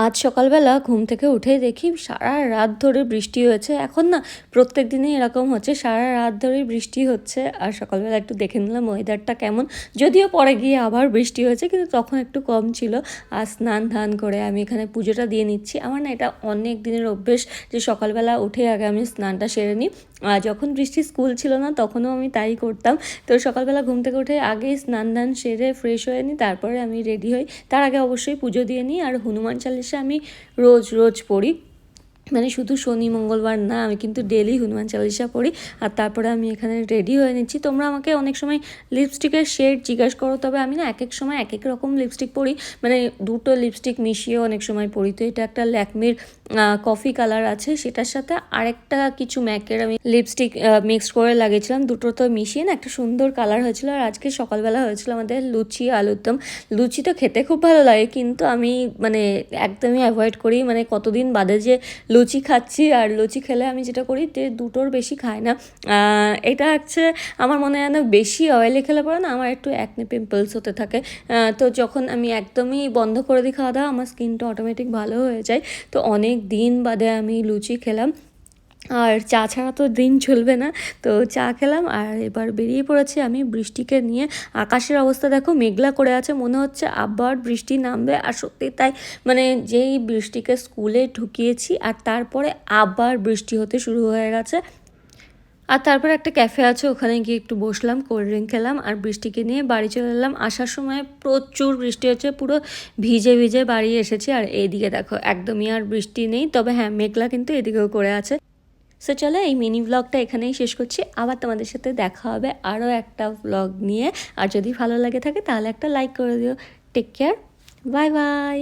আজ সকালবেলা ঘুম থেকে উঠেই দেখি সারা রাত ধরে বৃষ্টি হয়েছে। এখন না প্রত্যেক দিনই এরকম হচ্ছে, সারা রাত ধরেই বৃষ্টি হচ্ছে। আর সকালবেলা একটু দেখে নিলাম ওয়েদারটা কেমন, যদিও পরে গিয়ে আবার বৃষ্টি হয়েছে, কিন্তু তখন একটু কম ছিল। আর স্নান ধান করে আমি এখানে পুজোটা দিয়ে নিচ্ছি। আমার না এটা অনেক দিনের অভ্যেস যে সকালবেলা উঠে আগে আমি স্নানটা সেরে নিই। আর যখন বৃষ্টি স্কুল ছিল না তখনও আমি তাই করতাম। তো সকালবেলা ঘুম থেকে উঠে আগেই স্নান ধান সেরে ফ্রেশ হয়ে নিই, তারপরে আমি রেডি হই। তার আগে অবশ্যই পুজো দিয়ে নিই। আর হনুমান চালিসা আমি রোজ রোজ পড়ি, মানে শুধু শনি মঙ্গলবার না, আমি কিন্তু ডেলি হনুমান চালিসা পড়ি। আর তারপরে আমি এখানে রেডি হয়ে নিচ্ছি। তোমরা আমাকে অনেক সময় লিপস্টিকের শেড জিজ্ঞেস করো, তবে আমি না এক এক সময় এক এক রকম লিপস্টিক পরি, মানে দুটো লিপস্টিক মিশিয়েও অনেক সময় পরি। তো এটা একটা ল্যাকমির কফি কালার আছে, সেটার সাথে আরেকটা কিছু ম্যাকের আমি লিপস্টিক মিক্সড করে লাগিয়েছিলাম। দুটো তো মিশিয়ে না একটা সুন্দর কালার হয়েছিল। আর আজকে সকালবেলা হয়েছিল আমাদের লুচি আলুর দম। লুচি তো খেতে খুব ভালো লাগে, কিন্তু আমি মানে একদমই অ্যাভয়েড করি। মানে কতদিন বাদে যে লুচি খাচ্ছি, আর লুচি খেলে আমি যেটা করি যে দুটোর বেশি খাই না। এটা হচ্ছে আমার মনে হয় না, বেশি অয়েলি খেলে পরে না আমার একটু অ্যাকনে পিম্পলস হতে থাকে। তো যখন আমি একদমই বন্ধ করে দিই খাওয়া দাওয়া, আমার স্কিনটা অটোমেটিক ভালো হয়ে যায়। তো অনেক দিন বাদে আমি লুচি খেলাম, আর চা ছাড়া তো দিন চলবে না। তো চা খেলাম আর এবার বেরিয়ে পড়েছি আমি বৃষ্টিকে নিয়ে। আকাশের অবস্থা দেখো, মেঘলা করে আছে, মনে হচ্ছে আবার বৃষ্টি নামবে। আর সত্যি তাই, মানে যেই বৃষ্টিকে স্কুলে ঢুকিয়েছি আর তারপরে আবার বৃষ্টি হতে শুরু হয়ে গেছে। আর তারপর একটা ক্যাফে আছে, ওখানে গিয়ে একটু বসলাম, কোল্ড ড্রিঙ্ক খেলাম আর বৃষ্টিকে নিয়ে বাড়ি চলে এলাম। আসার সময় প্রচুর বৃষ্টি হচ্ছে, পুরো ভিজে ভিজে বাড়ি এসেছি। আর এইদিকে দেখো একদমই আর বৃষ্টি নেই, তবে হ্যাঁ মেঘলা কিন্তু এদিকেও করে আছে। সো চলো এই মিনি ব্লগটা এখানেই শেষ করছি। আবার তোমাদের সাথে দেখা হবে আরও একটা ব্লগ নিয়ে। আর যদি ভালো লাগে থাকে তাহলে একটা লাইক করে দিও। Take care, bye by.